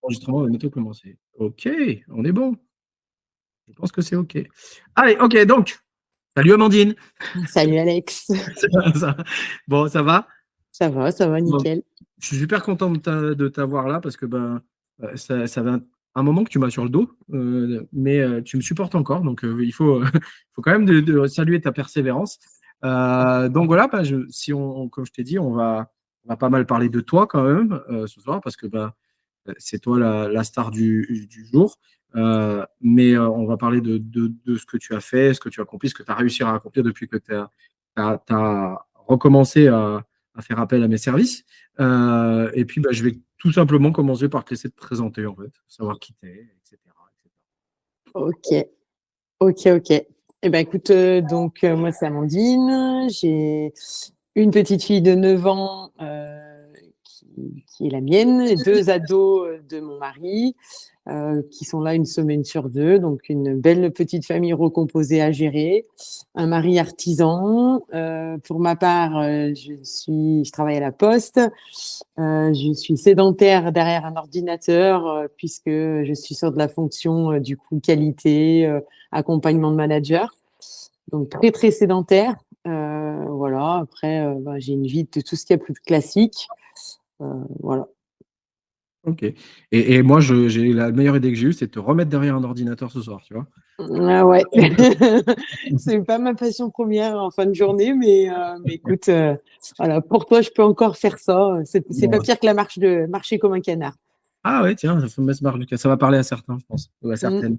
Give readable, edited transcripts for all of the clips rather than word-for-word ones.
L'enregistrement va bientôt commencer. OK, on est bon. Je pense que c'est OK. Allez, OK, donc, salut Amandine. Salut Alex. Ça bon, ça va? Ça va, Bon, nickel. je suis super content de t'avoir là parce que ben, ça fait un moment que tu m'as sur le dos, mais tu me supportes encore, donc il faut, faut quand même de saluer ta persévérance. Donc voilà, ben, si comme je t'ai dit, on va pas mal parler de toi quand même ce soir parce que ben, c'est toi la star du jour. Mais on va parler de ce que tu as fait, ce que tu as accompli, ce que tu as réussi à accomplir depuis que tu as recommencé à faire appel à mes services. Et puis, bah, je vais tout simplement commencer par te laisser te présenter, en fait, savoir qui tu es, etc. Ok, ok. Eh ben écoute, moi c'est Amandine, j'ai une petite fille de 9 ans qui est la mienne, et deux ados de mon mari qui sont là une semaine sur deux, donc une belle petite famille recomposée à gérer, un mari artisan. Pour ma part, je travaille à la poste. Je suis sédentaire derrière un ordinateur puisque je suis sur de la fonction du coup qualité, accompagnement de manager. Donc très très sédentaire. Voilà. Après, j'ai une vie de tout ce qu'il y a plus de classique. Voilà. Ok. Et moi, j'ai la meilleure idée que j'ai eue, c'est de te remettre derrière un ordinateur ce soir, tu vois. Ah ouais. C'est pas ma passion première en fin de journée, mais écoute, voilà, pour toi, je peux encore faire ça. C'est pas Bon. pire que marcher comme un canard. Ah ouais, tiens, ça va parler à certains, je pense, ou à certaines.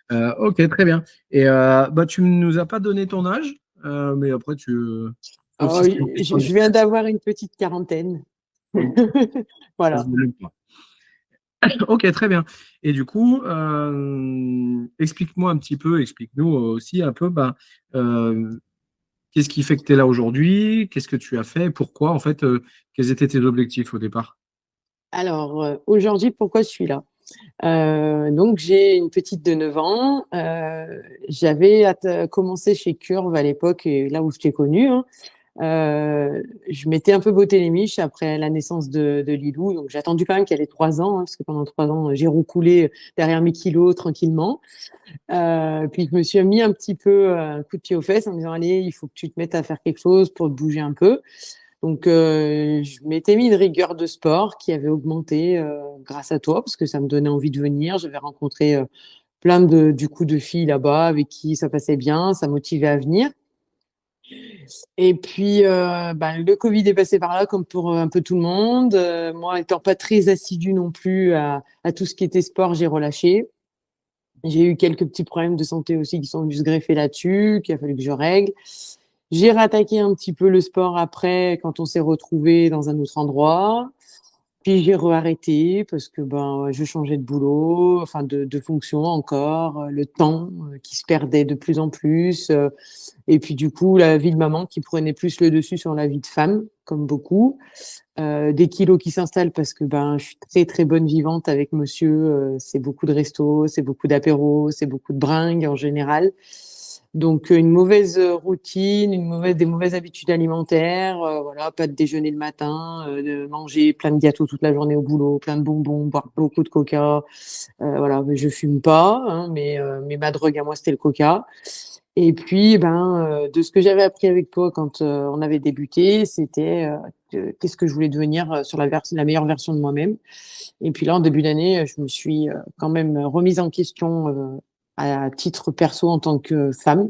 Mm. Ok, très bien. Et bah, tu ne nous as pas donné ton âge, mais après, sauf Oh, si c'est une question je viens discrète, d'avoir une petite quarantaine. ok, ça se Voilà. volume pas. Ok, très bien. Et du coup, explique-moi un petit peu, explique-nous aussi un peu, bah, euh, qu'est-ce qui fait que tu es là aujourd'hui, qu'est-ce que tu as fait, pourquoi, en fait, quels étaient tes objectifs au départ? Alors, aujourd'hui, pourquoi je suis là? Donc, j'ai une petite de 9 ans. J'avais commencé chez Curve à l'époque, et là où je t'ai connue, hein. Je m'étais un peu botté les miches après la naissance de Lilou. Donc, j'ai attendu quand même qu'elle ait 3 ans, hein, parce que pendant 3 ans, j'ai roucoulé derrière mes kilos tranquillement. Puis, je me suis mis un petit peu un coup de pied aux fesses en me disant, allez, il faut que tu te mettes à faire quelque chose pour te bouger un peu. Donc, je m'étais mis une rigueur de sport qui avait augmenté grâce à toi, parce que ça me donnait envie de venir. J'avais rencontré plein du coup de filles là-bas avec qui ça passait bien, ça motivait à venir. Et puis, le Covid est passé par là, comme pour un peu tout le monde. Moi, étant pas très assidue non plus à tout ce qui était sport, j'ai relâché. J'ai eu quelques petits problèmes de santé aussi qui sont venus se greffer là-dessus, qu'il a fallu que je règle. J'ai rattaqué un petit peu le sport après, quand on s'est retrouvés dans un autre endroit. Puis j'ai re-arrêté parce que je changeais de boulot, enfin de fonction encore, le temps qui se perdait de plus en plus. Et puis du coup, la vie de maman qui prenait plus le dessus sur la vie de femme, comme beaucoup. Des kilos qui s'installent parce que je suis très très bonne vivante avec monsieur. C'est beaucoup de restos, c'est beaucoup d'apéros, c'est beaucoup de bringues en général. Donc une mauvaise routine, des mauvaises habitudes alimentaires, voilà, pas de déjeuner le matin, de manger plein de gâteaux toute la journée au boulot, plein de bonbons, boire beaucoup de coca. Voilà, mais je fume pas, hein, mais ma drogue à moi c'était le coca. Et puis, de ce que j'avais appris avec toi quand on avait débuté, c'était qu'est-ce que je voulais devenir sur la meilleure version de moi-même. Et puis là, en début d'année, je me suis quand même remise en question à titre perso en tant que femme,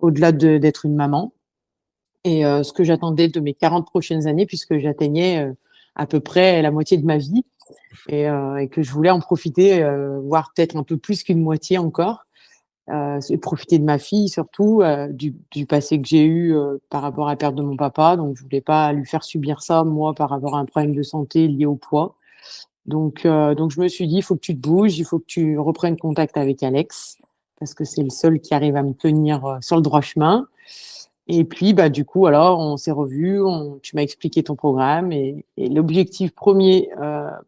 au-delà d'être une maman. Et ce que j'attendais de mes 40 prochaines années, puisque j'atteignais à peu près la moitié de ma vie et que je voulais en profiter, voire peut-être un peu plus qu'une moitié encore. C'est profiter de ma fille surtout, du passé que j'ai eu par rapport à la perte de mon papa. Donc, je voulais pas lui faire subir ça, moi, par rapport à un problème de santé lié au poids. Donc je me suis dit, il faut que tu te bouges, il faut que tu reprennes contact avec Alex, parce que c'est le seul qui arrive à me tenir sur le droit chemin. Et puis, du coup, alors, on s'est revus, tu m'as expliqué ton programme et l'objectif premier,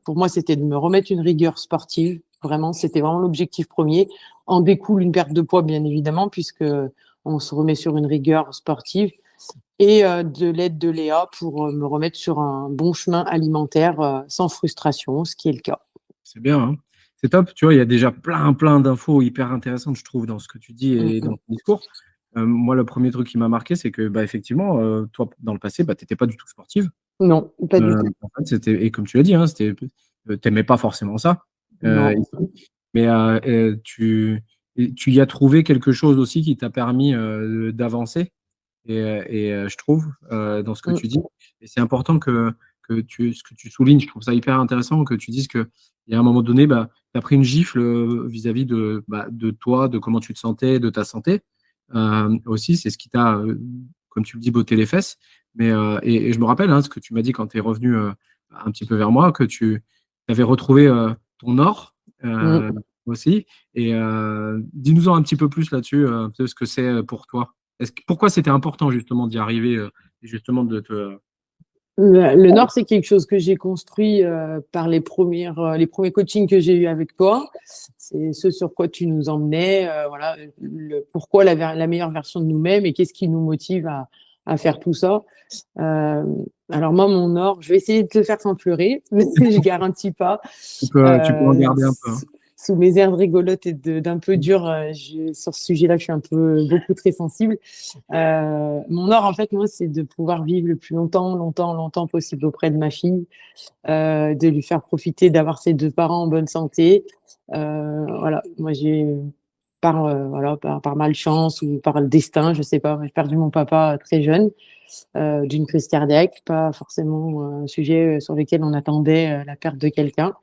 pour moi, c'était de me remettre une rigueur sportive. Vraiment, c'était vraiment l'objectif premier. En découle une perte de poids, bien évidemment, puisque on se remet sur une rigueur sportive et de l'aide de Léa pour me remettre sur un bon chemin alimentaire sans frustration, ce qui est le cas. C'est bien, hein. C'est top. Tu vois, il y a déjà plein d'infos hyper intéressantes, je trouve, dans ce que tu dis Mm, et dans mm. ton discours. Moi, le premier truc qui m'a marqué, c'est que, bah, effectivement, toi, dans le passé, bah, tu étais pas du tout sportive. Non, pas du tout. En fait, c'était et comme tu l'as dit, hein, tu pas forcément ça, Non. ici, mais tu y as trouvé quelque chose aussi qui t'a permis, d'avancer je trouve, dans ce que Mm, tu dis et c'est important ce que tu soulignes, je trouve ça hyper intéressant que tu dises qu'il y a un moment donné, bah, tu as pris une gifle, vis-à-vis de, bah, de toi, de comment tu te sentais, de ta santé. Aussi, c'est ce qui t'a, comme tu le dis, botté les fesses. Mais je me rappelle, hein, ce que tu m'as dit quand tu es revenu, un petit peu vers moi, que tu avais retrouvé, ton or, mm. aussi dis-nous-en un petit peu plus là-dessus, un peu ce que c'est, pour toi? Pourquoi c'était important justement d'y arriver, et justement de te Le Nord, c'est quelque chose que j'ai construit par les premiers coachings que j'ai eu avec toi. C'est ce sur quoi tu nous emmenais, voilà, pourquoi la meilleure version de nous-mêmes et qu'est-ce qui nous motive à faire tout ça. Euh, alors moi, mon Nord, je vais essayer de te le faire sans pleurer, mais je garantis pas. tu peux en garder un peu, hein. Sous mes airs de rigolote et d'un peu dur, sur ce sujet-là, je suis beaucoup très sensible. Mon or, en fait, moi, c'est de pouvoir vivre le plus longtemps possible auprès de ma fille, de lui faire profiter d'avoir ses deux parents en bonne santé. Voilà, moi, par malchance ou par le destin, je sais pas, j'ai perdu mon papa très jeune, d'une crise cardiaque, pas forcément un sujet sur lequel on attendait la perte de quelqu'un.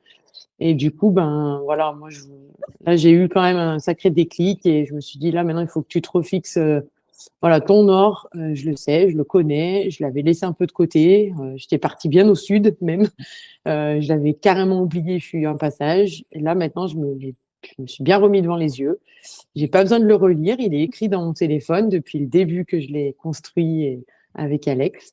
Et du coup, ben voilà, là j'ai eu quand même un sacré déclic et je me suis dit là maintenant il faut que tu te refixes voilà ton nord, je le sais, je le connais, je l'avais laissé un peu de côté, j'étais partie bien au sud même, je l'avais carrément oublié, je suis eu un passage et là maintenant je me suis bien remis devant les yeux. J'ai pas besoin de le relire, il est écrit dans mon téléphone depuis le début que je l'ai construit avec Alex.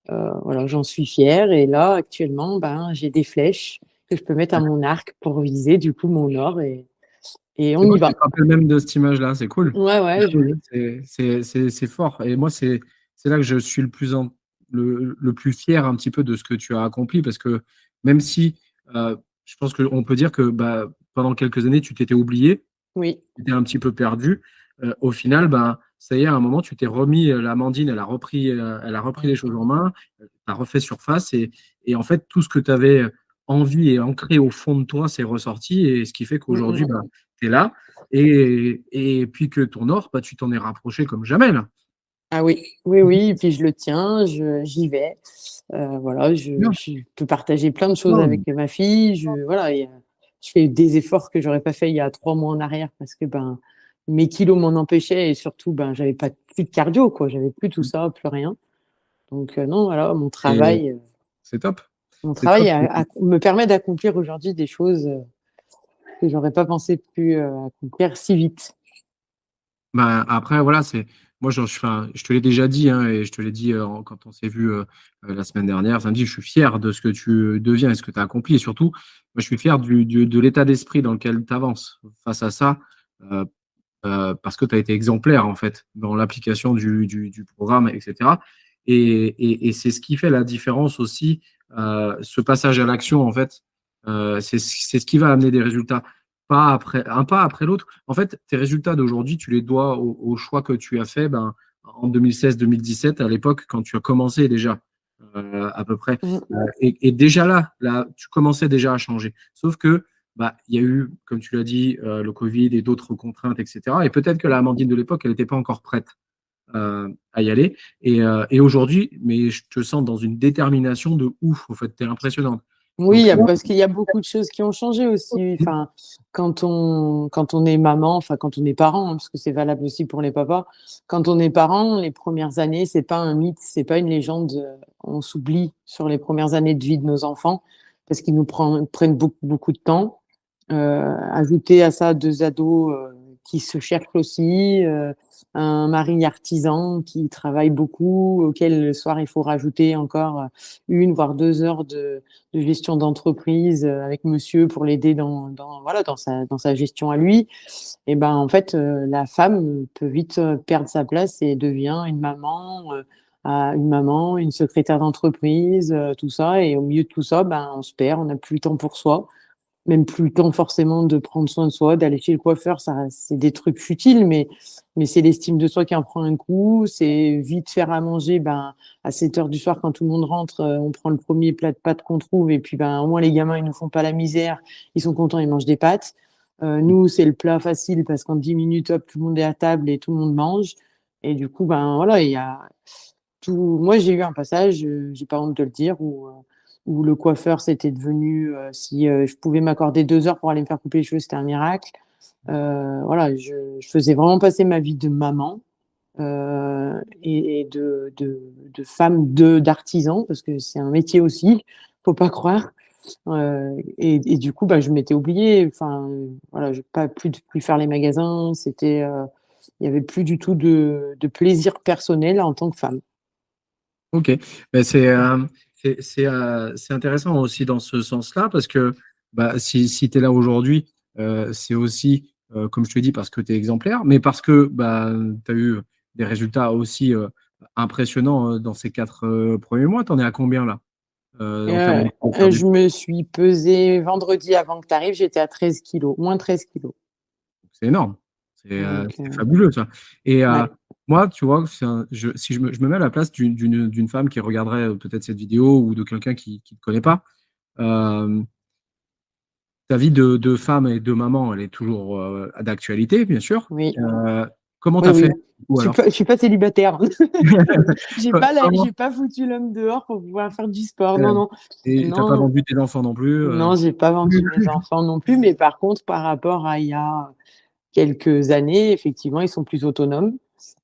Voilà, j'en suis fière. Et là, actuellement, ben, j'ai des flèches que je peux mettre à mon arc pour viser du coup mon or et C'est on beau y que tu va. te rappelles même de cette image-là, c'est cool. Ouais, ouais, C'est fort et moi, c'est là que je suis le plus fier un petit peu de ce que tu as accompli parce que même si, je pense qu'on peut dire que, bah, pendant quelques années, tu t'étais oublié, oui. tu étais un petit peu perdu, au final, ben, ça y est, à un moment, tu t'es remis, l'Amandine, elle a repris les choses en main, tu as refait surface et en fait, tout ce que tu avais envie et ancré au fond de toi, c'est ressorti et ce qui fait Mm, qu'aujourd'hui, mm. bah, tu es là et puis que ton or, bah, tu t'en es rapproché comme jamais là. Ah oui, oui, oui. Et puis je le tiens, j'y vais. Voilà, Bien. je peux partager plein de choses Non, avec ma fille. Voilà, je fais des efforts que j'aurais pas fait il y a 3 mois en arrière parce que ben mes kilos m'en empêchaient et surtout ben j'avais pas plus de cardio quoi, j'avais plus tout ça, plus rien. Donc non, voilà, et c'est top, mon c'est travail top. me permet d'accomplir aujourd'hui des choses que j'aurais pas pensé pu accomplir si vite. Bah, après, voilà, moi, enfin, je te l'ai déjà dit, hein, et je te l'ai dit quand on s'est vu la semaine dernière, samedi, je suis fier de ce que tu deviens et ce que tu as accompli. Et surtout, moi, je suis fier de l'état d'esprit dans lequel tu avances face à ça, euh, parce que tu as été exemplaire, en fait, dans l'application du programme, etc. Et c'est ce qui fait la différence aussi, ce passage à l'action, en fait, c'est ce qui va amener des résultats un pas après l'autre. En fait, tes résultats d'aujourd'hui, tu les dois au choix que tu as fait ben, en 2016-2017, à l'époque, quand tu as commencé déjà, à peu près. Mm. Et déjà là, tu commençais déjà à changer. Sauf que, bah, il y a eu, comme tu l'as dit, le Covid et d'autres contraintes, etc. Et peut-être que la Amandine de l'époque, elle n'était pas encore prête à y aller. Et aujourd'hui, mais je te sens dans une détermination de ouf. En fait, tu es impressionnante. Oui, Donc, parce qu'il y a beaucoup de choses qui ont changé aussi. Enfin, quand on est maman, enfin quand on est parent, hein, parce que c'est valable aussi pour les papas. Quand on est parent, les premières années, c'est pas un mythe, c'est pas une légende. On s'oublie sur les premières années de vie de nos enfants parce qu'ils prennent beaucoup de temps. Ajouter à ça 2 ados qui se cherchent aussi, un mari artisan qui travaille beaucoup, auquel le soir il faut rajouter encore 1 voire 2 heures de gestion d'entreprise avec monsieur pour l'aider voilà, dans sa gestion à lui. Et ben en fait, la femme peut vite perdre sa place et devient une maman, une secrétaire d'entreprise, tout ça. Et au milieu de tout ça, ben on se perd, on n'a plus le temps pour soi. même plus le temps forcément de prendre soin de soi, d'aller chez le coiffeur. C'est des trucs futiles, mais c'est l'estime de soi qui en prend un coup. C'est vite faire à manger. Ben, à 7 heures du soir, quand tout le monde rentre, on prend le premier plat de pâtes qu'on trouve. Et puis, ben, au moins, les gamins, ils ne nous font pas la misère. Ils sont contents, ils mangent des pâtes. Nous, c'est le plat facile parce qu'en 10 minutes, hop, tout le monde est à table et tout le monde mange. Et du coup, ben voilà, il y a tout. Moi, j'ai eu un passage, j'ai pas honte de le dire, où le coiffeur, c'était devenu, si je pouvais m'accorder 2 heures pour aller me faire couper les cheveux, c'était un miracle. Voilà, je faisais vraiment passer ma vie de maman et de femme d'artisan, parce que c'est un métier aussi, faut pas croire. Et du coup, bah, je m'étais oubliée. Enfin, voilà, je pas plus faire les magasins. Il y avait plus du tout de plaisir personnel en tant que femme. Ok, ben, c'est intéressant aussi dans ce sens-là parce que bah, si tu es là aujourd'hui, c'est aussi, comme je te dis, parce que tu es exemplaire, mais parce que bah, tu as eu des résultats aussi impressionnants dans ces 4 premiers mois. Tu en es à combien là en termes de poids perdu? Je me suis pesée vendredi avant que tu arrives, j'étais à 13 kilos, moins 13 kilos. C'est énorme. Donc, C'est fabuleux, ça. Et ouais. moi, tu vois, si je me mets à la place d'une femme qui regarderait peut-être cette vidéo ou de quelqu'un qui ne te connaît pas, euh, ta vie de femme et de maman, elle est toujours d'actualité, bien sûr. Oui, Comment tu oui, as fait, oui. du coup, alors? Je suis pas célibataire. Comment? J'ai pas foutu l'homme dehors pour pouvoir faire du sport. Non, euh, non, et t'as pas non, vendu tes enfants non plus. non, j'ai pas vendu mes enfants non plus. Mais par contre, par rapport à il y a quelques années, effectivement, ils sont plus autonomes.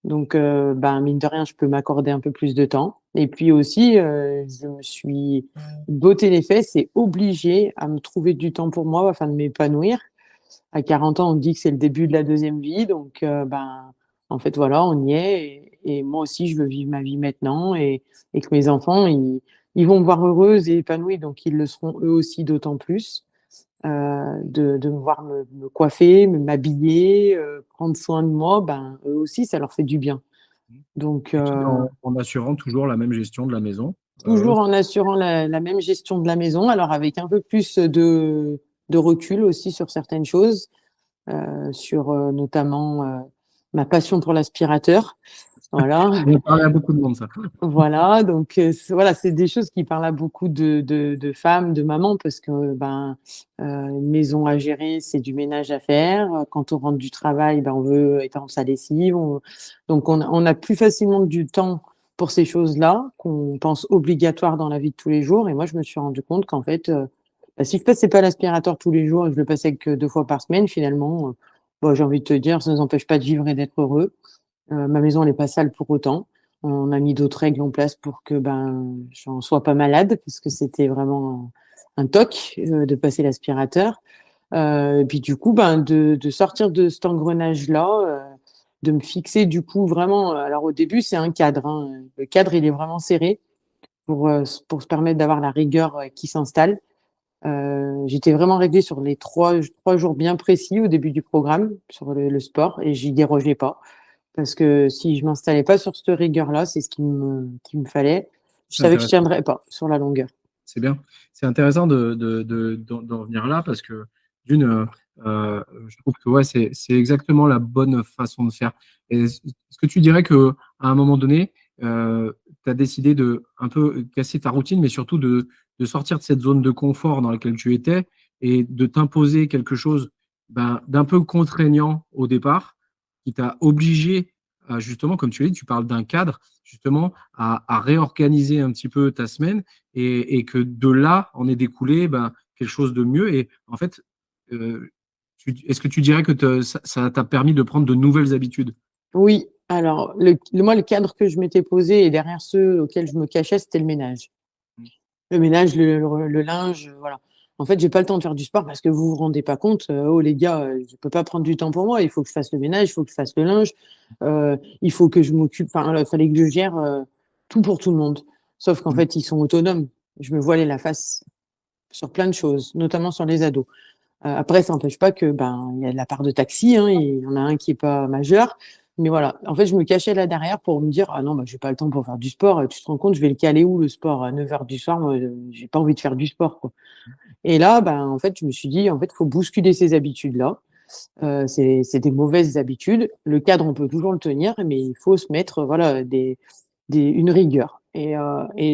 Donc, ben, mine de rien, je peux m'accorder un peu plus de temps. Et puis aussi, je me suis botté les fesses et obligée à me trouver du temps pour moi afin de m'épanouir. À 40 ans, on dit que c'est le début de la deuxième vie. Donc, ben, en fait, voilà, on y est. Et moi aussi, je veux vivre ma vie maintenant et que mes enfants, ils vont me voir heureuse et épanouie. Donc, ils le seront eux aussi d'autant plus de me voir me coiffer, m'habiller, prendre soin de moi, ben, eux aussi, ça leur fait du bien. Donc, Et tout en assurant toujours la même gestion de la maison. toujours en assurant la même gestion de la maison, alors avec un peu plus de recul aussi sur certaines choses, sur notamment ma passion pour l'aspirateur. Voilà. Ça va parler à beaucoup de monde, ça. Voilà, donc voilà, c'est des choses qui parlent à beaucoup de femmes, de mamans, parce que ben, une maison à gérer, c'est du ménage à faire. Quand on rentre du travail, ben, on veut étendre sa lessive. Donc, on a plus facilement du temps pour ces choses-là qu'on pense obligatoires dans la vie de tous les jours. Et moi, je me suis rendu compte qu'en fait, bah, si je passais pas l'aspirateur tous les jours et que je le passais que 2 fois par semaine, finalement, bon, j'ai envie de te dire, ça ne nous empêche pas de vivre et d'être heureux. Ma maison, elle n'est pas sale pour autant. On a mis d'autres règles en place pour que ben, j'en sois pas malade, parce que c'était vraiment un toc de passer l'aspirateur. Et puis du coup, ben, de sortir de cet engrenage-là, de me fixer du coup vraiment. Alors au début, c'est un cadre, hein. Le cadre, il est vraiment serré pour se permettre d'avoir la rigueur qui s'installe. J'étais vraiment réglée sur les 3 jours bien précis au début du programme, sur le sport, et j'y dérogeais pas. Parce que si je m'installais pas sur cette rigueur-là, c'est ce qu'il me fallait, je C'est savais que je intéressant. tiendrais pas sur la longueur. C'est bien. C'est intéressant d'en venir là parce que, d'une, je trouve que ouais, c'est exactement la bonne façon de faire. Et est-ce que tu dirais qu'à un moment donné, tu as décidé de un peu casser ta routine, mais surtout de sortir de cette zone de confort dans laquelle tu étais et de t'imposer quelque chose ben, d'un peu contraignant au départ, qui t'a obligé, justement, comme tu l'as dit, tu parles d'un cadre, justement, à réorganiser un petit peu ta semaine et que de là en est découlé ben, quelque chose de mieux. Et en fait, euh, est-ce que tu dirais que ça t'a permis de prendre de nouvelles habitudes? Oui, alors moi, le cadre que je m'étais posé et derrière ceux auxquels je me cachais, c'était le ménage. Le ménage, le linge, voilà. En fait, j'ai pas le temps de faire du sport parce que vous vous rendez pas compte. Oh les gars, je peux pas prendre du temps pour moi. Il faut que je fasse le ménage, il faut que je fasse le linge, il faut que je m'occupe. Enfin, il fallait que je gère tout pour tout le monde. Sauf qu'en Mm. fait, ils sont autonomes. Je me voilais la face sur plein de choses, notamment sur les ados. Après, ça n'empêche pas que ben il y a la part de taxi, hein, il y en a un qui est pas majeur, mais voilà. En fait, je me cachais là derrière pour me dire ah non, bah, j'ai pas le temps pour faire du sport. Tu te rends compte, je vais le caler où le sport à 9 heures du soir, moi, j'ai pas envie de faire du sport, quoi. Et là, ben, en fait, je me suis dit, en fait, il faut bousculer ces habitudes-là. C'est des mauvaises habitudes. Le cadre, on peut toujours le tenir, mais il faut se mettre voilà, une rigueur. Et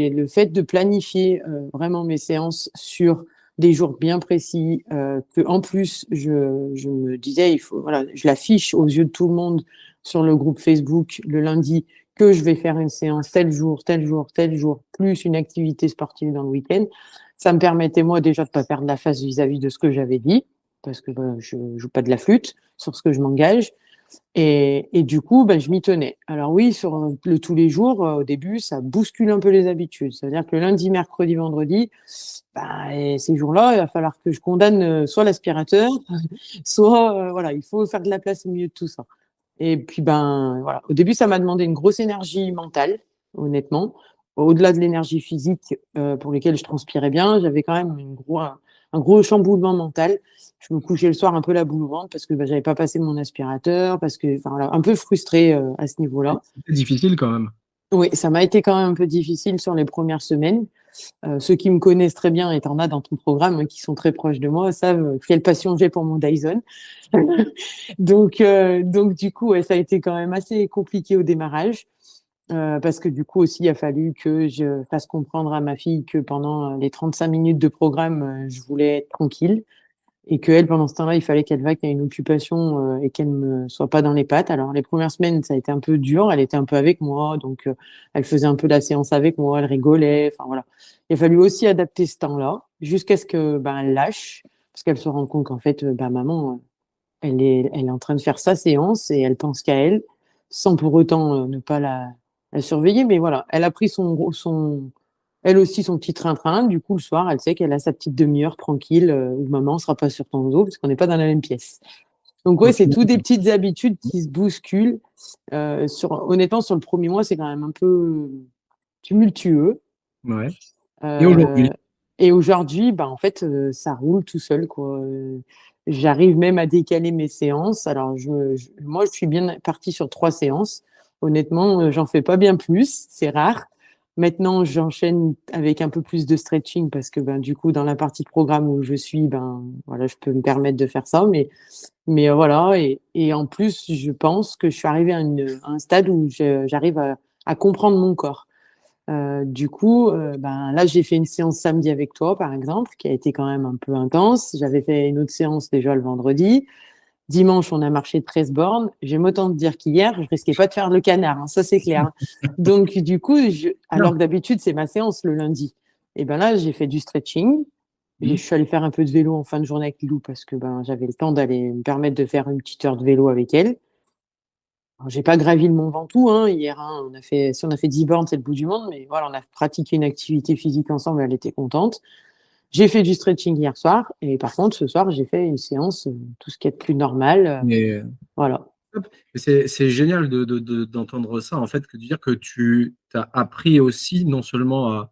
le fait de planifier vraiment mes séances sur des jours bien précis, que en plus, je me disais, il faut, voilà, je l'affiche aux yeux de tout le monde sur le groupe Facebook le lundi, que je vais faire une séance tel jour, tel jour, tel jour, plus une activité sportive dans le week-end. Ça me permettait, moi, déjà de ne pas perdre la face vis-à-vis de ce que j'avais dit, parce que je ne joue pas de la flûte sur ce que je m'engage. Et du coup, ben, je m'y tenais. Alors oui, sur le tous les jours, au début, ça bouscule un peu les habitudes. C'est-à-dire que le lundi, mercredi, vendredi, bah, et ces jours-là, il va falloir que je condamne soit l'aspirateur, soit voilà, il faut faire de la place au milieu de tout ça. Et puis ben voilà, au début, ça m'a demandé une grosse énergie mentale, honnêtement. Au-delà de l'énergie physique pour lesquelles je transpirais bien, j'avais quand même un gros chamboulement mental. Je me couchais le soir un peu la boule au ventre parce que ben, j'avais pas passé mon aspirateur, parce que enfin, voilà, un peu frustrée à ce niveau-là. C'est difficile quand même. Oui, ça m'a été quand même un peu difficile sur les premières semaines. Ceux qui me connaissent très bien, et t'en as dans ton programme, hein, qui sont très proches de moi, savent quelle passion j'ai pour mon Dyson. Donc du coup, ouais, ça a été quand même assez compliqué au démarrage. Parce que du coup aussi, il a fallu que je fasse comprendre à ma fille que pendant les 35 minutes de programme, je voulais être tranquille et qu'elle, pendant ce temps-là, il fallait qu'elle vaque à une occupation et qu'elle ne soit pas dans les pattes. Alors, les premières semaines, ça a été un peu dur. Elle était un peu avec moi, donc elle faisait un peu la séance avec moi, elle rigolait. Enfin, voilà. Il a fallu aussi adapter ce temps-là jusqu'à ce que ben, elle lâche, parce qu'elle se rend compte qu'en fait, ben, maman, elle est en train de faire sa séance et elle pense qu'à elle, sans pour autant ne pas la surveiller. Mais voilà, elle a pris elle aussi son petit train-train. Du coup, le soir, elle sait qu'elle a sa petite demi-heure tranquille où maman ne sera pas sur ton dos parce qu'on n'est pas dans la même pièce. Donc, Au ouais, c'est final, tout des petites habitudes qui se bousculent. Honnêtement, sur le premier mois, c'est quand même un peu tumultueux. ouais. Et Euh, aujourd'hui? et aujourd'hui, bah, en fait, ça roule tout seul, quoi. J'arrive même à décaler mes séances. Alors, moi, je suis bien partie sur 3 séances. Honnêtement, j'en fais pas bien plus. C'est rare. Maintenant, j'enchaîne avec un peu plus de stretching parce que, ben, du coup, dans la partie de programme où je suis, ben, voilà, je peux me permettre de faire ça. Mais voilà. Et en plus, je pense que je suis arrivée à un stade où j'arrive à comprendre mon corps. Du coup, ben, là, j'ai fait une séance samedi avec toi, par exemple, qui a été quand même un peu intense. J'avais fait une autre séance déjà le vendredi. Dimanche, on a marché 13 bornes. J'aime autant te dire qu'hier, je risquais pas de faire le canard, hein, ça c'est clair. Donc, du coup, Non. alors que d'habitude, c'est ma séance le lundi. Et ben là, j'ai fait du stretching. Je Oui. suis allée faire un peu de vélo en fin de journée avec Lilou parce que ben, j'avais le temps d'aller me permettre de faire une petite heure de vélo avec elle. J'ai pas gravi le Mont Ventoux hier. Hein. Si on a fait 10 bornes, c'est le bout du monde. Mais voilà, on a pratiqué une activité physique ensemble. Elle était contente. J'ai fait du stretching hier soir. Et par contre, ce soir, j'ai fait une séance, tout ce qui est de plus normal. Mais Voilà. c'est génial d'entendre ça, en fait, que de dire que tu as appris aussi, non seulement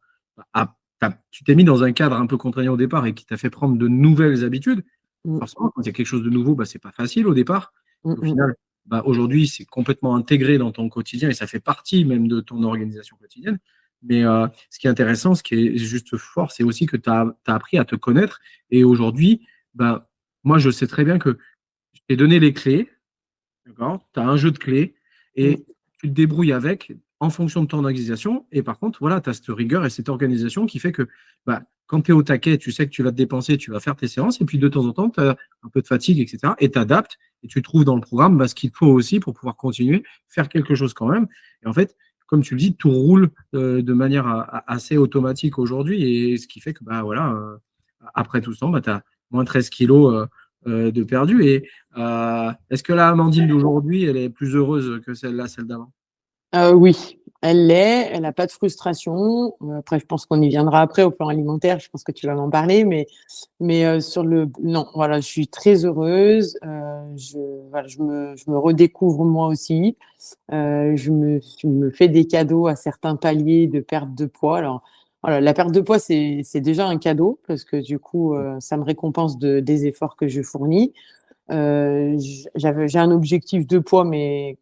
tu t'es mis dans un cadre un peu contraignant au départ et qui t'a fait prendre de nouvelles habitudes. Mm, Forcément, quand il y a quelque chose de nouveau, bah, c'est pas facile au départ. mm, Au mm. final, bah, aujourd'hui, c'est complètement intégré dans ton quotidien et ça fait partie même de ton organisation quotidienne. Mais ce qui est intéressant, ce qui est juste fort, c'est aussi que tu as appris à te connaître. Et aujourd'hui, bah, moi, je sais très bien que je t'ai donné les clés. D'accord? Tu as un jeu de clés Mm. et tu te débrouilles avec en fonction de ton organisation. Et par contre, voilà, tu as cette rigueur et cette organisation qui fait que bah, quand tu es au taquet, tu sais que tu vas te dépenser, tu vas faire tes séances. Et puis de temps en temps, tu as un peu de fatigue, etc. Et tu adaptes et tu trouves dans le programme bah, ce qu'il faut aussi pour pouvoir continuer, faire quelque chose quand même. Et en fait, comme tu le dis, tout roule de manière assez automatique aujourd'hui. Et ce qui fait que, bah, voilà, après tout ce temps, bah, tu as moins 13 kilos de perdu. Et est-ce que la Amandine d'aujourd'hui, elle est plus heureuse que celle-là, celle d'avant? Oui, elle l'est. Elle n'a pas de frustration. Après, je pense qu'on y viendra après au plan alimentaire. Je pense que tu vas m'en parler. Mais sur le. Non, voilà, je suis très heureuse. Voilà, je me redécouvre moi aussi. Je me fais des cadeaux à certains paliers de perte de poids. Alors, voilà, la perte de poids, c'est déjà un cadeau parce que du coup, ça me récompense des efforts que je fournis. J'ai un objectif de poids, mais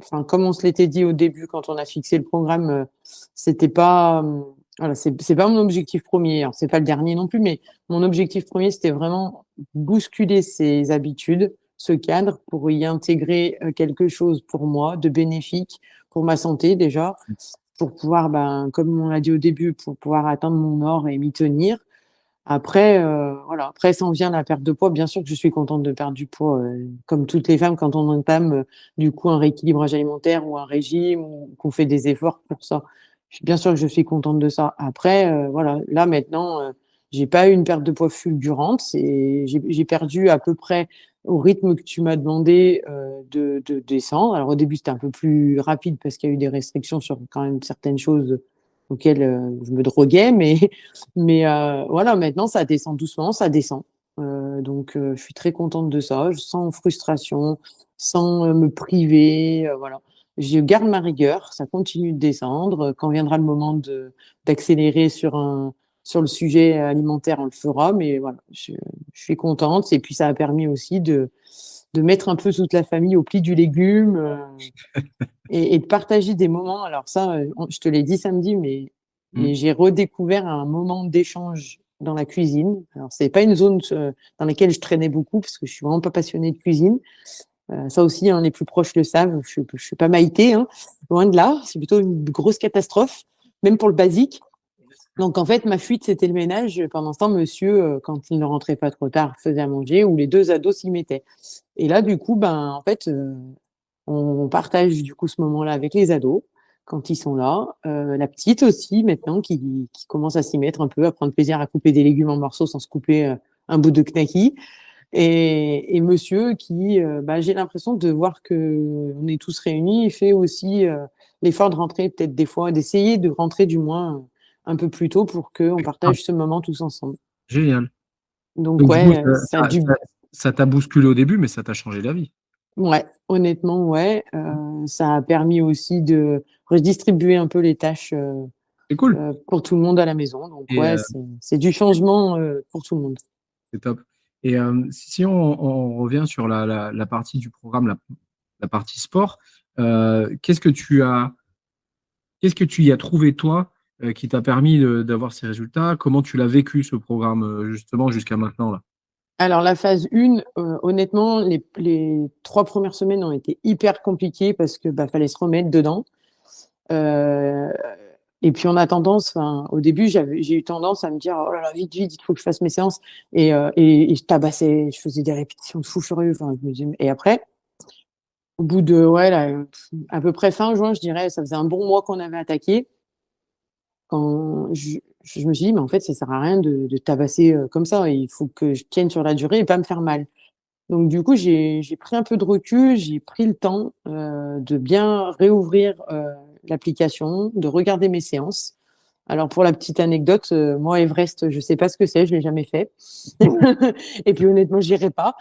enfin, comme on se l'était dit au début quand on a fixé le programme, c'était pas Voilà, c'est pas mon objectif premier. Alors, c'est pas le dernier non plus, mais mon objectif premier, c'était vraiment bousculer ces habitudes, ce cadre, pour y intégrer quelque chose pour moi de bénéfique pour ma santé déjà, pour pouvoir, ben, comme on l'a dit au début, pour pouvoir atteindre mon or et m'y tenir. Après, voilà, après s'en vient la perte de poids. Bien sûr que je suis contente de perdre du poids, comme toutes les femmes quand on entame, du coup un rééquilibrage alimentaire ou un régime ou qu'on fait des efforts pour ça. Bien sûr que je suis contente de ça. Après, voilà, là maintenant, j'ai pas eu une perte de poids fulgurante. J'ai perdu à peu près au rythme que tu m'as demandé, de descendre. Alors au début, c'était un peu plus rapide parce qu'il y a eu des restrictions sur quand même certaines choses auxquelles, je me droguais, mais voilà, maintenant ça descend doucement, ça descend. Donc je suis très contente de ça, sans frustration, sans, me priver, voilà. Je garde ma rigueur, ça continue de descendre. Quand viendra le moment d'accélérer sur le sujet alimentaire, on le fera, mais voilà, je suis contente et puis ça a permis aussi de mettre un peu toute la famille au pli du légume, et de partager des moments. Alors ça, je te l'ai dit samedi, mais j'ai redécouvert un moment d'échange dans la cuisine. Alors c'est pas une zone dans laquelle je traînais beaucoup parce que je suis vraiment pas passionnée de cuisine. Ça aussi, hein, les plus proches le savent. Je suis pas Maïté, hein, loin de là. C'est plutôt une grosse catastrophe, même pour le basique. Donc en fait, ma fuite, c'était le ménage. Pendant ce temps, monsieur, quand il ne rentrait pas trop tard, faisait à manger ou les deux ados s'y mettaient. Et là, du coup, ben en fait, on partage du coup ce moment-là avec les ados quand ils sont là. La petite aussi maintenant qui commence à s'y mettre un peu, à prendre plaisir à couper des légumes en morceaux sans se couper un bout de knacky. Et monsieur qui, bah, j'ai l'impression de voir que on est tous réunis, il fait aussi l'effort de rentrer peut-être des fois, d'essayer de rentrer du moins un peu plus tôt pour qu'on Ah, partage ce moment tous ensemble. génial. Donc Donc, du coup, ouais, ça a dû. ça t'a bousculé au début, mais ça t'a changé la vie. Ouais, honnêtement, ouais. Ça a permis aussi de redistribuer un peu les tâches C'est cool. pour tout le monde à la maison. Donc, Et ouais, c'est du changement pour tout le monde. c'est top. Et si on revient sur la partie du programme, la partie sport, qu'est-ce que tu y as trouvé, toi, qui t'a permis d'avoir ces résultats? Comment tu l'as vécu, ce programme, justement, jusqu'à maintenant, là? Alors, la phase 1, honnêtement, les 3 premières semaines ont été hyper compliquées parce que bah, fallait se remettre dedans. Euh, et puis, on a tendance, enfin, au début, j'ai eu tendance à me dire, oh là là, vite, vite, il faut que je fasse mes séances. Et je tabassais, je faisais des répétitions de fou furieux. Enfin, je me disais, et après, au bout de, ouais, là, à peu près fin juin, je dirais, ça faisait un bon mois qu'on avait attaqué. Quand je me suis dit, mais en fait, ça sert à rien de tabasser comme ça. Il faut que je tienne sur la durée et pas me faire mal. Donc, du coup, j'ai pris un peu de recul, j'ai pris le temps de bien réouvrir l'application, de regarder mes séances. Alors, pour la petite anecdote, moi, Everest, je sais pas ce que c'est, je l'ai jamais fait. Et puis, honnêtement, j'irai pas.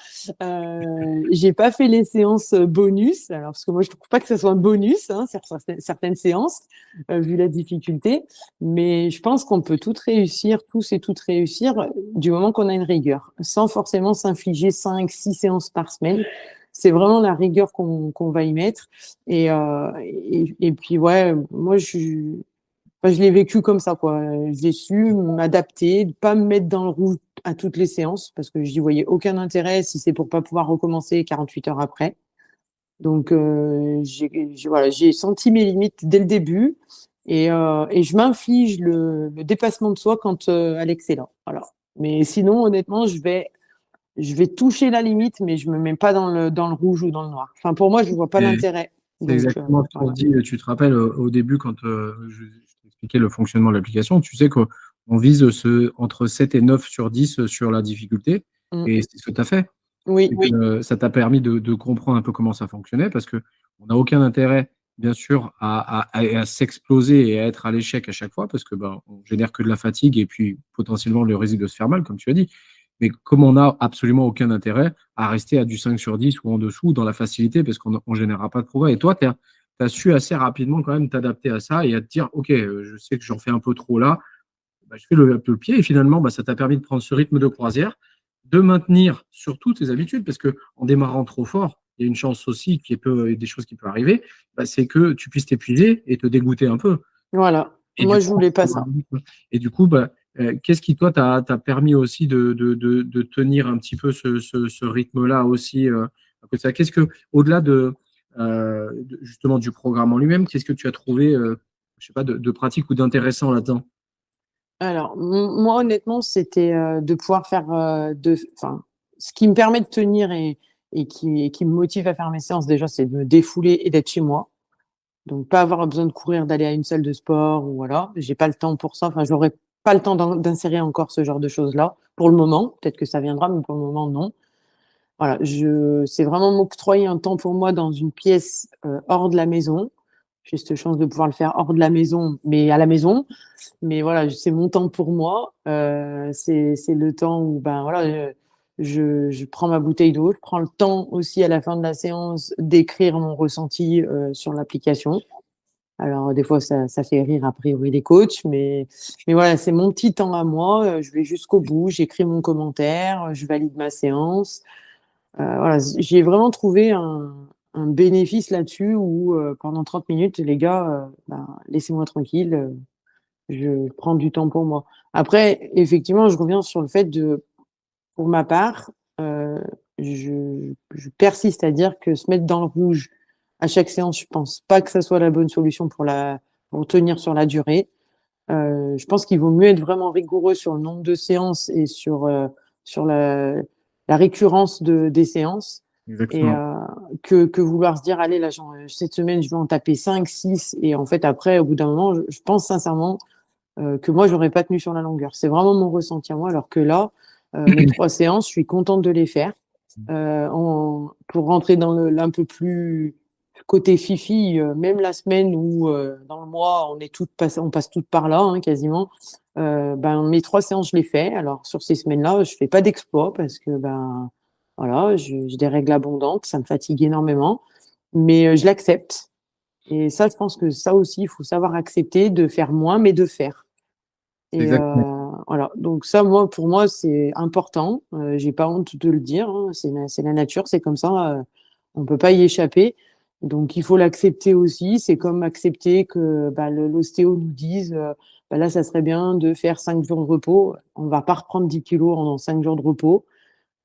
J'ai pas fait les séances bonus. Alors, parce que moi, je trouve pas que ce soit un bonus, hein, certaines séances, vu la difficulté. Mais je pense qu'on peut toutes réussir, tous et toutes réussir, du moment qu'on a une rigueur, sans forcément s'infliger 5, 6 séances par semaine. C'est vraiment la rigueur qu'on va y mettre. Et puis, ouais, moi, enfin, je l'ai vécu comme ça, quoi. J'ai su m'adapter, pas me mettre dans le rouge à toutes les séances, parce que j'y voyais aucun intérêt si c'est pour pas pouvoir recommencer 48 heures après. Donc, voilà, j'ai senti mes limites dès le début et je m'inflige le dépassement de soi quand Alex est là. Voilà. Mais sinon, honnêtement, je vais toucher la limite, mais je me mets pas dans le rouge ou dans le noir. Enfin, pour moi, je vois pas Et l'intérêt. c'est Donc, exactement ce qu'on voilà. se dit. Tu te rappelles, au début, quand je t'expliquais le fonctionnement de l'application, tu sais qu'on vise entre 7 et 9 sur 10 sur la difficulté. Mm. Et c'est ce que tu as fait. Oui, C'est que ça t'a permis de comprendre un peu comment ça fonctionnait, parce qu'on n'a aucun intérêt, bien sûr, à s'exploser et à être à l'échec à chaque fois, parce que ben, on génère que de la fatigue et puis potentiellement le risque de se faire mal, comme tu as dit. Mais comme on n'a absolument aucun intérêt à rester à du 5 sur 10 ou en dessous dans la facilité, parce qu'on ne générera pas de progrès. Et toi, tu as su assez rapidement quand même t'adapter à ça et à te dire, OK, je sais que j'en fais un peu trop là, bah, je fais un peu le pied. Et finalement, bah, ça t'a permis de prendre ce rythme de croisière, de maintenir surtout tes habitudes, parce que en démarrant trop fort, il y a une chance aussi des choses qui peuvent arriver, bah, c'est que tu puisses t'épuiser et te dégoûter un peu. voilà. Et du Moi, je coup, voulais pas ça. et du coup, bah, qu'est-ce qui, toi, t'a permis aussi de tenir un petit peu ce rythme-là aussi à côté de ça. Qu'est-ce que, au-delà justement du programme en lui-même, qu'est-ce que tu as trouvé, je sais pas, de pratique ou d'intéressant là-dedans? Alors, moi, honnêtement, c'était de pouvoir faire enfin, ce qui me permet de tenir et qui me motive à faire mes séances, déjà, c'est de me défouler et d'être chez moi. Donc, pas avoir besoin de courir, d'aller à une salle de sport ou voilà. J'ai pas le temps pour ça. Enfin, j'aurais pas le temps d'insérer encore ce genre de choses-là pour le moment. Peut-être que ça viendra, mais pour le moment, non. Voilà, c'est vraiment m'octroyer un temps pour moi dans une pièce hors de la maison. J'ai cette chance de pouvoir le faire hors de la maison, mais à la maison. Mais voilà, c'est mon temps pour moi. C'est le temps où ben voilà, je prends ma bouteille d'eau, je prends le temps aussi à la fin de la séance d'écrire mon ressenti sur l'application. Alors des fois ça fait rire a priori les coachs, mais voilà, c'est mon petit temps à moi. Je vais jusqu'au bout, j'écris mon commentaire, je valide ma séance. Voilà, j'ai vraiment trouvé un bénéfice là-dessus où pendant 30 minutes, les gars, ben, laissez-moi tranquille. Je prends du temps pour moi. Après, effectivement, je reviens sur le fait pour ma part, je persiste à dire que se mettre dans le rouge à chaque séance, je pense pas que ça soit la bonne solution pour tenir sur la durée. Je pense qu'il vaut mieux être vraiment rigoureux sur le nombre de séances et sur la récurrence des séances et Exactement. que vouloir se dire, allez, là, cette semaine, je vais en taper 5, 6 et en fait, après, au bout d'un moment, je pense sincèrement que moi, j'aurais pas tenu sur la longueur. C'est vraiment mon ressenti à moi, alors que là, mes 3 séances, je suis contente de les faire. Pour rentrer dans l'un peu plus côté fifi, même la semaine où dans le mois, on passe toutes par là, hein, quasiment. Ben, mes 3 séances, je les fais. Alors, sur ces semaines-là, je fais pas d'exploit parce que ben, voilà, j'ai des règles abondantes, ça me fatigue énormément, mais je l'accepte. Et ça, je pense que ça aussi, il faut savoir accepter de faire moins, mais de faire. Et Exactement. voilà. Donc ça, moi, pour moi, c'est important. J'ai pas honte de le dire, hein. C'est la nature, c'est comme ça. On peut pas y échapper. Donc il faut l'accepter aussi. C'est comme accepter que bah, l'ostéo nous dise, bah, là, ça serait bien de faire 5 jours de repos. On va pas reprendre 10 kilos en 5 jours de repos.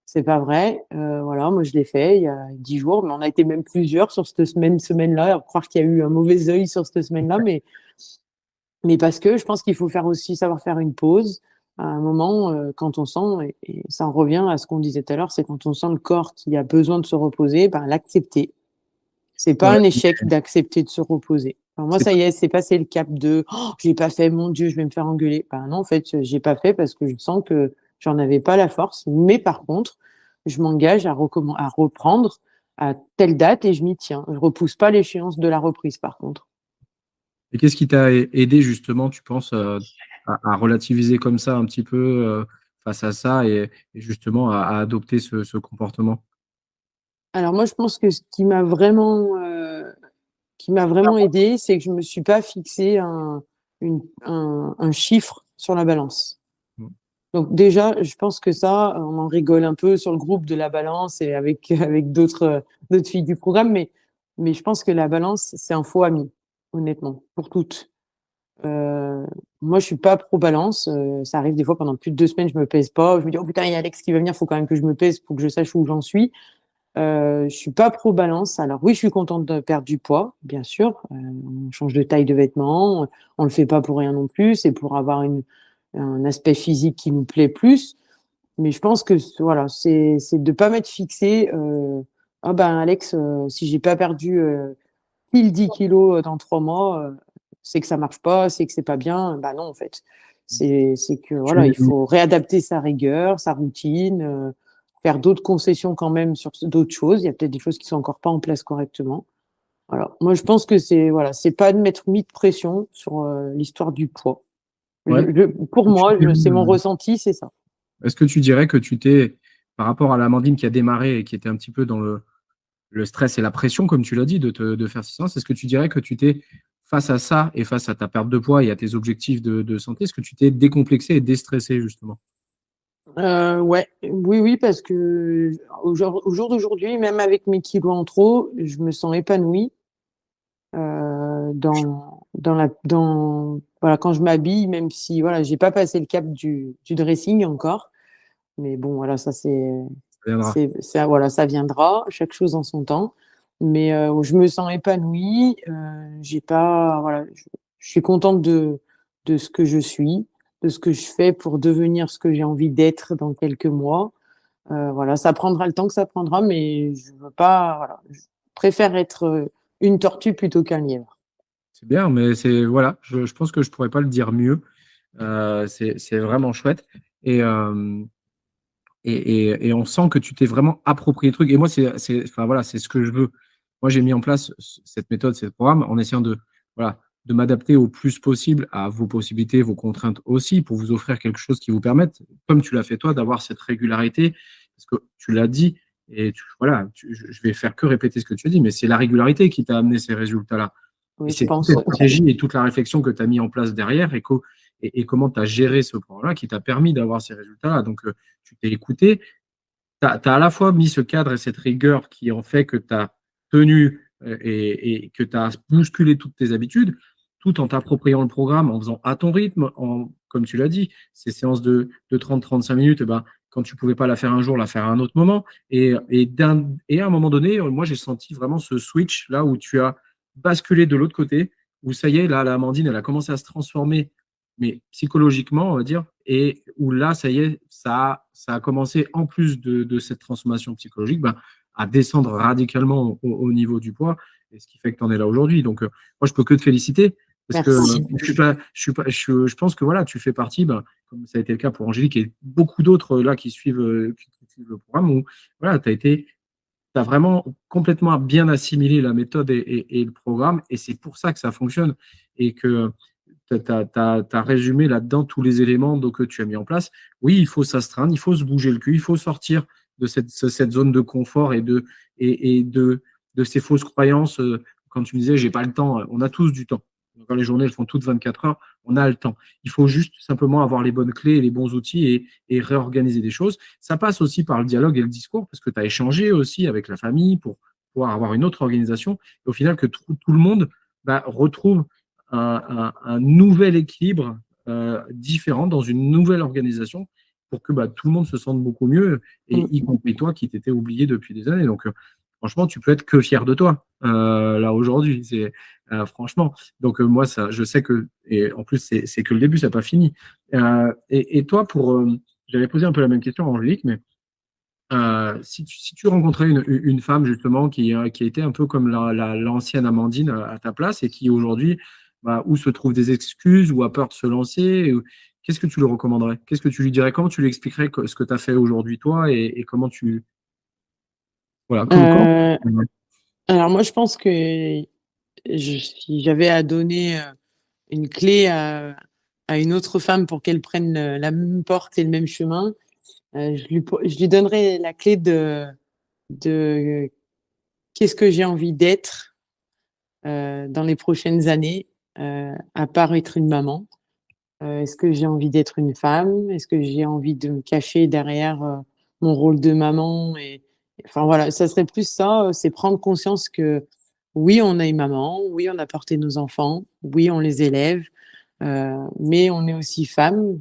C'est pas vrai. Voilà, moi je l'ai fait il y a 10 jours, mais on a été même plusieurs sur cette semaine-là. À croire qu'il y a eu un mauvais œil sur cette semaine-là, mais parce que je pense qu'il faut faire aussi savoir faire une pause à un moment quand on sent, et ça en revient à ce qu'on disait tout à l'heure, c'est quand on sent le corps qui a besoin de se reposer, ben, l'accepter. C'est pas Ouais, un échec d'accepter de se reposer. Enfin, moi, c'est ça y est, c'est passé le cap de oh, je l'ai pas fait, mon Dieu, je vais me faire engueuler. Ben non, en fait, j'ai pas fait parce que je sens que j'en avais pas la force. Mais par contre, je m'engage à reprendre à telle date et je m'y tiens. Je repousse pas l'échéance de la reprise, par contre. Et qu'est-ce qui t'a aidé justement, tu penses, à relativiser comme ça un petit peu face à ça et justement à adopter ce comportement? Alors moi, je pense que ce qui m'a vraiment aidé, c'est que je me suis pas fixé un chiffre sur la balance. Mm. Donc déjà, je pense que ça, on en rigole un peu sur le groupe de la balance et avec avec d'autres filles du programme, mais je pense que la balance, c'est un faux ami, honnêtement, pour toutes. Moi, je suis pas pro balance. Ça arrive des fois pendant plus de 2 semaines, je me pèse pas. Je me dis oh putain, il y a Alex qui va venir, faut quand même que je me pèse pour que je sache où j'en suis. Je suis pas pro balance. Alors oui, je suis contente de perdre du poids, bien sûr. On change de taille de vêtements, on le fait pas pour rien non plus. C'est pour avoir un aspect physique qui nous plaît plus. Mais je pense que voilà, c'est de pas m'être fixé. Ah ben Alex, si j'ai pas perdu pile 10 kilos dans 3 mois, c'est que ça marche pas, c'est que c'est pas bien. Bah non en fait, c'est que voilà, il Tu, faut réadapter sa rigueur, sa routine. Faire d'autres concessions quand même sur d'autres choses. Il y a peut-être des choses qui sont encore pas en place correctement. Voilà. Moi, je pense que c'est pas de mettre mis de pression sur l'histoire du poids. ouais. Pour Tu moi, dirais, c'est mon ressenti, c'est ça. est-ce que tu dirais que tu t'es, par rapport à l'Amandine qui a démarré et qui était un petit peu dans le stress et la pression, comme tu l'as dit, de faire ces séances, est-ce que tu dirais que tu t'es, face à ça et face à ta perte de poids et à tes objectifs de santé, est-ce que tu t'es décomplexé et déstressé justement? Ouais, oui, oui, parce que au jour d'aujourd'hui, même avec mes kilos en trop, je me sens épanouie voilà, quand je m'habille, même si voilà, j'ai pas passé le cap du dressing encore. Mais bon, voilà, ça Ça viendra. voilà, ça viendra, chaque chose en son temps. Mais je me sens épanouie. J'ai pas, voilà, je suis contente de ce que je suis, de ce que je fais pour devenir ce que j'ai envie d'être dans quelques mois. Voilà, ça prendra le temps que ça prendra, mais je veux pas, voilà, je préfère être une tortue plutôt qu'un lièvre. C'est bien, mais voilà, je pense que je pourrais pas le dire mieux. C'est vraiment chouette. Et, euh, et on sent que tu t'es vraiment approprié le truc. Et moi, enfin, voilà, c'est ce que je veux. Moi, j'ai mis en place cette méthode, ce programme, en essayant voilà, de m'adapter au plus possible à vos possibilités, vos contraintes aussi, pour vous offrir quelque chose qui vous permette, comme tu l'as fait toi, d'avoir cette régularité. Parce que tu l'as dit, et voilà, je vais faire que répéter ce que tu as dit, mais c'est la régularité qui t'a amené ces résultats-là. Et Oui, je c'est toutes les pense. stratégies et toute la réflexion que tu as mis en place derrière et comment tu as géré ce programme-là qui t'a permis d'avoir ces résultats-là. Donc, tu t'es écouté, tu as à la fois mis ce cadre et cette rigueur qui ont fait que tu as tenu et que tu as bousculé toutes tes habitudes, tout en t'appropriant le programme, en faisant à ton rythme, comme tu l'as dit, ces séances de 30-35 minutes, eh ben, quand tu ne pouvais pas la faire un jour, la faire à un autre moment. Et à un moment donné, moi, j'ai senti vraiment ce switch là où tu as basculé de l'autre côté, où ça y est, là, la Amandine, elle a commencé à se transformer mais psychologiquement, on va dire, et où là, ça y est, ça a commencé, en plus de cette transformation psychologique, ben, à descendre radicalement au niveau du poids, et ce qui fait que tu en es là aujourd'hui. Donc, moi, je peux que te féliciter, parce que Merci. je pense que voilà, tu fais partie, ben, comme ça a été le cas pour Angélique et beaucoup d'autres là qui suivent le programme, où voilà, tu as vraiment complètement bien assimilé la méthode et le programme, et c'est pour ça que ça fonctionne, et que tu as résumé là-dedans tous les éléments donc, que tu as mis en place. Oui, il faut s'astreindre, il faut se bouger le cul, il faut sortir de cette zone de confort et de ces fausses croyances. Quand tu me disais, j'ai pas le temps, on a tous du temps. Quand les journées elles font toutes 24 heures, on a le temps. Il faut juste simplement avoir les bonnes clés et les bons outils et réorganiser des choses. Ça passe aussi par le dialogue et le discours, parce que tu as échangé aussi avec la famille pour pouvoir avoir une autre organisation. Et au final, que tout le monde retrouve un nouvel équilibre différent dans une nouvelle organisation pour que tout le monde se sente beaucoup mieux, et Mm. y compris toi qui t'étais oublié depuis des années. Donc, franchement, tu peux être que fier de toi là aujourd'hui. Franchement. Donc, moi, ça, je sais que, et en plus, c'est que le début, ça n'a pas fini. Et toi, j'avais posé un peu la même question à Angélique, mais si tu rencontrais une femme justement qui a été un peu comme l'ancienne Amandine à ta place et qui aujourd'hui, ou se trouve des excuses ou a peur de se lancer, qu'est-ce que tu lui recommanderais? Qu'est-ce que tu lui dirais? Comment tu lui expliquerais ce que tu as fait aujourd'hui toi et comment tu... Voilà, comment... Euh, alors moi, je pense que si j'avais à donner une clé à une autre femme pour qu'elle prenne la même porte et le même chemin, je lui donnerais la clé de qu'est-ce que j'ai envie d'être dans les prochaines années, à part être une maman. Est-ce que j'ai envie d'être une femme? Est-ce que j'ai envie de me cacher derrière mon rôle de maman enfin voilà, ça serait plus ça, c'est prendre conscience que oui, on a une maman, oui, on a porté nos enfants, oui, on les élève, mais on est aussi femme.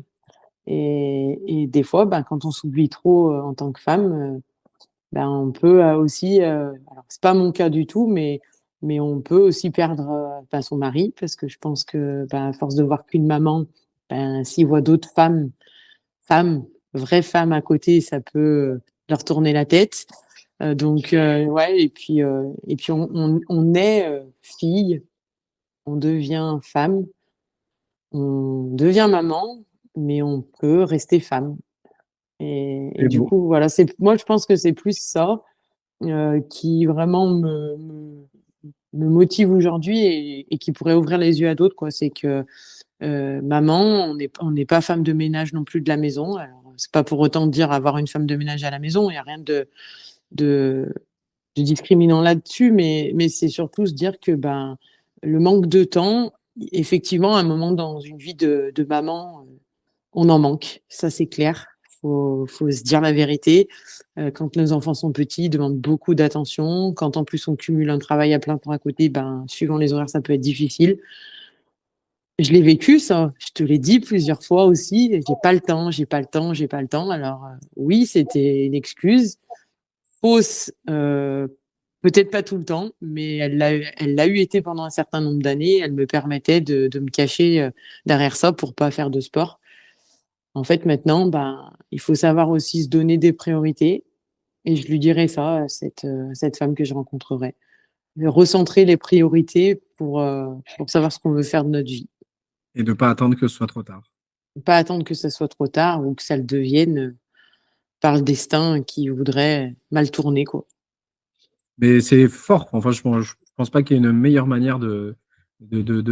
Et des fois, ben, quand on s'oublie trop en tant que femme, ben, on peut aussi, alors c'est pas mon cas du tout, mais on peut aussi perdre ben, son mari, parce que je pense que ben, à force de voir qu'une maman, ben, s'il voit d'autres femmes, vraies femmes à côté, ça peut leur tourner la tête. Donc, ouais, et puis on est fille, on devient femme, on devient maman, mais on peut rester femme. Et C'est du beau. coup, voilà, moi, je pense que c'est plus ça qui vraiment me motive aujourd'hui et qui pourrait ouvrir les yeux à d'autres, quoi. C'est que maman, on n'est pas femme de ménage non plus de la maison. Alors, c'est pas pour autant dire avoir une femme de ménage à la maison. Il n'y a rien de, de discriminant là-dessus, mais c'est surtout se dire que ben, le manque de temps, effectivement, à un moment dans une vie de maman, on en manque. Ça, c'est clair. Faut se dire la vérité. Quand nos enfants sont petits, ils demandent beaucoup d'attention. Quand en plus on cumule un travail à plein temps à côté, ben, suivant les horaires, ça peut être difficile. Je l'ai vécu, ça. Je te l'ai dit plusieurs fois aussi. J'ai pas le temps, j'ai pas le temps, j'ai pas le temps. Alors, oui, c'était une excuse fausse, peut-être pas tout le temps, mais elle l'a eu été pendant un certain nombre d'années. Elle me permettait de me cacher derrière ça pour pas faire de sport. En fait, maintenant, ben, il faut savoir aussi se donner des priorités. Et je lui dirais ça à cette femme que je rencontrerai. De recentrer les priorités pour savoir ce qu'on veut faire de notre vie. Et de pas attendre que ce soit trop tard. Pas attendre que ça soit trop tard ou que ça le devienne par le destin qui voudrait mal tourner, quoi. Mais c'est fort. Enfin, je pense pas qu'il y ait une meilleure manière de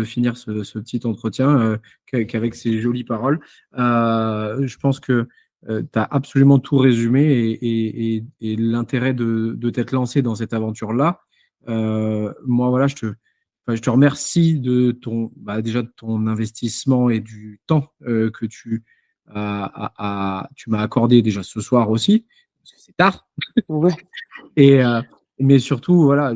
finir ce petit entretien qu'avec ces jolies paroles. Je pense que tu as absolument tout résumé et l'intérêt de t'être lancé dans cette aventure-là. Moi, voilà, enfin, je te remercie déjà de ton investissement et du temps que tu m'as accordé déjà ce soir aussi, parce que c'est tard. Ouais. Et, mais surtout, voilà,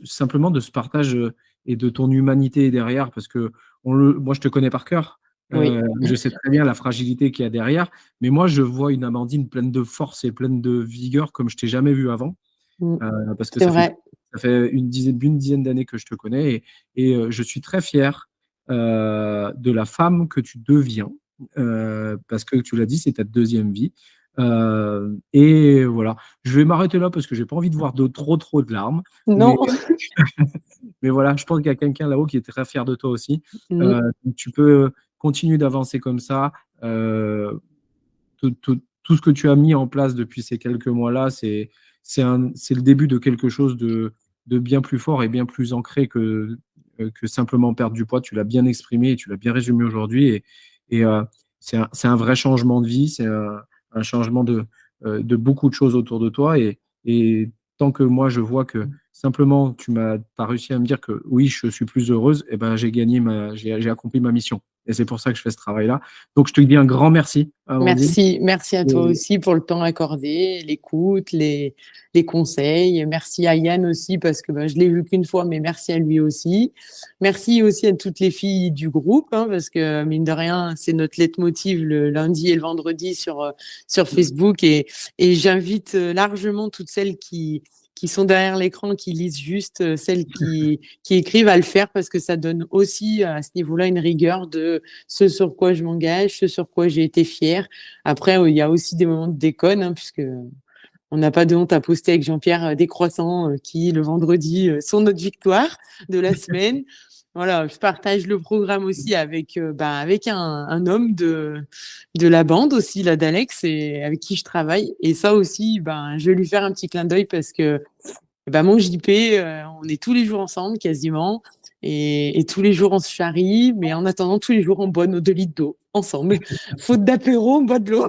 simplement de ce partage et de ton humanité derrière, parce que moi, je te connais par cœur. Oui. Je sais très bien la fragilité qu'il y a derrière, mais moi, je vois une Amandine pleine de force et pleine de vigueur comme je t'ai jamais vu avant, Mm. parce que C'est vrai. ça fait une dizaine d'années que je te connais et je suis très fier de la femme que tu deviens, parce que tu l'as dit, c'est ta deuxième vie. Et voilà, je vais m'arrêter là parce que j'ai pas envie de voir trop de larmes. Mais, Non. mais voilà, je pense qu'il y a quelqu'un là-haut qui est très fier de toi aussi. Mm. Donc tu peux continuer d'avancer comme ça. Tout ce que tu as mis en place depuis ces quelques mois-là, c'est le début de quelque chose de bien plus fort et bien plus ancré que simplement perdre du poids. Tu l'as bien exprimé et tu l'as bien résumé aujourd'hui. Et c'est un vrai changement de vie, c'est un changement de beaucoup de choses autour de toi. Et tant que moi, je vois que simplement tu as réussi à me dire que oui, je suis plus heureuse, et ben, j'ai accompli ma mission. Et c'est pour ça que je fais ce travail-là. Donc, je te dis un grand merci, Amandine. Merci à toi aussi pour le temps accordé, l'écoute, les conseils. Merci à Yann aussi parce que ben, je l'ai vu qu'une fois, mais merci à lui aussi. Merci aussi à toutes les filles du groupe hein, parce que mine de rien, c'est notre leitmotiv le lundi et le vendredi sur Facebook et j'invite largement toutes celles qui sont derrière l'écran, qui lisent juste, celles qui écrivent à le faire parce que ça donne aussi à ce niveau-là une rigueur de ce sur quoi je m'engage, ce sur quoi j'ai été fière. Après, il y a aussi des moments de déconne, hein, puisque on n'a pas de honte à poster avec Jean-Pierre des croissants qui, le vendredi, sont notre victoire de la semaine. Voilà, je partage le programme aussi avec un homme de la bande aussi, là, d'Alex, et avec qui je travaille. Et ça aussi, ben, je vais lui faire un petit clin d'œil parce que ben, mon JP, on est tous les jours ensemble quasiment. Et tous les jours, on se charrie. Mais en attendant, tous les jours, on boit nos 2 litres d'eau ensemble. Faute d'apéro, on boit de l'eau.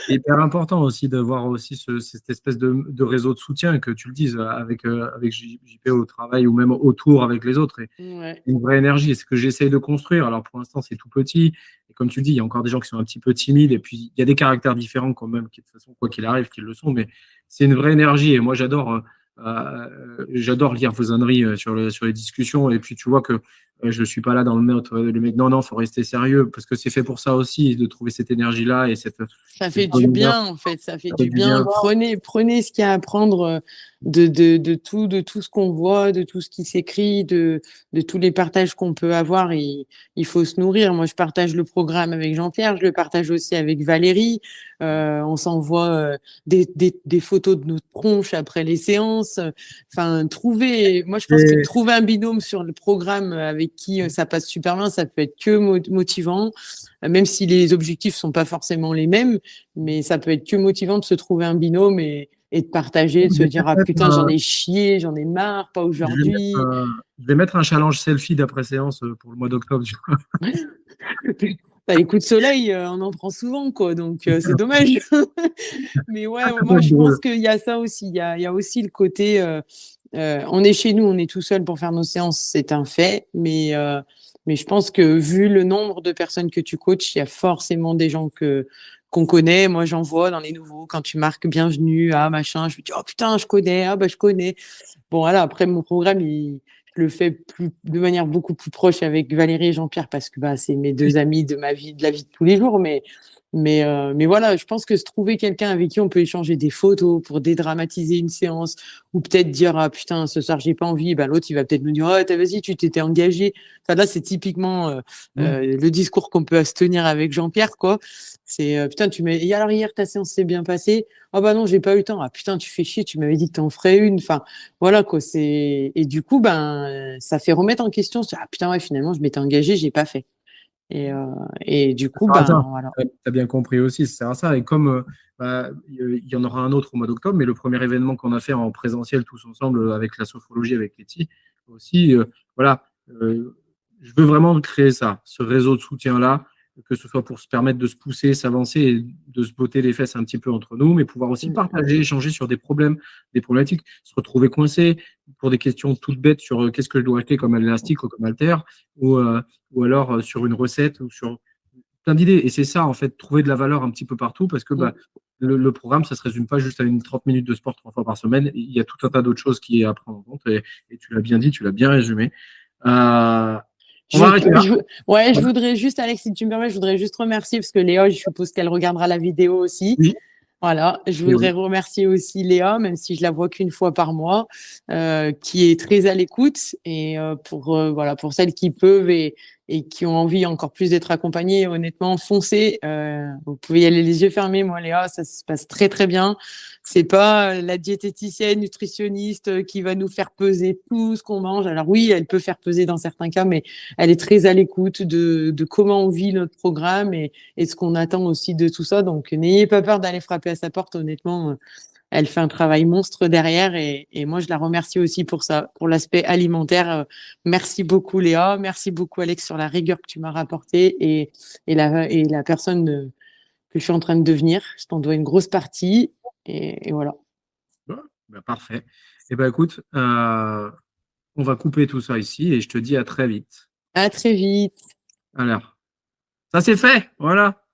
C'est hyper important aussi d'avoir aussi cette espèce de réseau de soutien, que tu le dises, avec JP au travail ou même autour avec les autres. Et Ouais. une vraie énergie. Et c'est ce que j'essaye de construire. Alors pour l'instant, c'est tout petit. Et comme tu le dis, il y a encore des gens qui sont un petit peu timides. Et puis, il y a des caractères différents quand même, qui de toute façon, quoi qu'il arrive, qu'ils le sont. Mais c'est une vraie énergie. Et moi, j'adore lire vos âneries sur les discussions. Et puis, tu vois que je ne suis pas là dans le mec, non, il faut rester sérieux. Parce que c'est fait pour ça aussi, de trouver cette énergie-là et Ça cette fait du bonne humeur. bien, en fait. Ça fait Ça fait du du bien. bien. Prenez ce qu'il y a à prendre de tout ce qu'on voit, de tout ce qui s'écrit, de tous les partages qu'on peut avoir. Il faut se nourrir. Moi, je partage le programme avec Jean-Pierre. Je le partage aussi avec Valérie. On s'envoie des photos de notre tronche après les séances. Enfin, moi, je pense que Et trouver un binôme sur le programme avec qui ça passe super bien, ça peut être que motivant, même si les objectifs sont pas forcément les mêmes, mais ça peut être que motivant de se trouver un binôme et de partager, de je se vais dire ah mettre putain j'en un, ai chié, j'en ai marre, pas je vais mettre aujourd'hui. je vais mettre un challenge selfie d'après séance pour le mois d'octobre. Bah, les coups de soleil, on en prend souvent quoi, donc c'est dommage. Mais ouais, Ah, ça peut moi être je pense drôle. qu'il y a ça aussi, il y a aussi le côté on est chez nous, on est tout seul pour faire nos séances, c'est un fait, mais je pense que vu le nombre de personnes que tu coaches, il y a forcément des gens qu'on connaît. Moi, j'en vois dans les nouveaux, quand tu marques bienvenue, ah machin, je me dis, oh putain, je connais, ah bah je connais. Bon, voilà, après mon programme, je le fais de manière beaucoup plus proche avec Valérie et Jean-Pierre parce que bah, c'est mes deux amis de ma vie, de la vie de tous les jours. Mais voilà, je pense que se trouver quelqu'un avec qui on peut échanger des photos pour dédramatiser une séance ou peut-être dire ah putain ce soir j'ai pas envie, ben l'autre il va peut-être nous dire oh vas-y tu t'étais engagé. Enfin là c'est typiquement le discours qu'on peut se tenir avec Jean-Pierre quoi. C'est putain et alors hier ta séance s'est bien passée. Oh bah non j'ai pas eu le temps. Ah putain tu fais chier tu m'avais dit que t'en ferais une. Enfin voilà quoi et du coup ben ça fait remettre en question. Ah putain ouais finalement je m'étais engagé j'ai pas fait. Et du coup, Ça sert à ben ça. voilà. Tu as bien compris aussi, ça sert à ça. Et comme il y en aura un autre au mois d'octobre, mais le premier événement qu'on a fait en présentiel tous ensemble avec la sophrologie, avec Letty aussi, voilà, je veux vraiment créer ça, ce réseau de soutien-là, que ce soit pour se permettre de se pousser, s'avancer et de se botter les fesses un petit peu entre nous, mais pouvoir aussi partager, échanger sur des problèmes, des problématiques, se retrouver coincé pour des questions toutes bêtes sur qu'est-ce que je dois acheter comme élastique ou comme haltère, ou alors sur une recette ou sur plein d'idées. Et c'est ça, en fait, trouver de la valeur un petit peu partout parce que bah, le programme, ça ne se résume pas juste à une 30 minutes de sport 3 fois par semaine. Il y a tout un tas d'autres choses qui est à prendre en compte et tu l'as bien dit, tu l'as bien résumé. On va arrêter là. Je voudrais juste, Alex, si tu me permets, je voudrais juste remercier parce que Léa, je suppose qu'elle regardera la vidéo aussi. Oui. Voilà, je voudrais remercier aussi Léa, même si je la vois qu'une fois par mois, qui est très à l'écoute et voilà pour celles qui peuvent et qui ont envie encore plus d'être accompagnées, honnêtement, foncez. Vous pouvez y aller les yeux fermés. Moi, Léa, ça se passe très très bien. C'est pas la diététicienne, nutritionniste qui va nous faire peser tout ce qu'on mange. Alors oui, elle peut faire peser dans certains cas, mais elle est très à l'écoute de comment on vit notre programme et ce qu'on attend aussi de tout ça. Donc, n'ayez pas peur d'aller frapper à sa porte. Honnêtement, elle fait un travail monstre derrière et moi, je la remercie aussi pour ça, pour l'aspect alimentaire. Merci beaucoup, Léa. Merci beaucoup, Alex, sur la rigueur que tu m'as rapportée et la personne que je suis en train de devenir. Je t'en dois une grosse partie et voilà. Bah, parfait. Et ben écoute, on va couper tout ça ici et je te dis à très vite. À très vite. Alors, ça c'est fait. Voilà.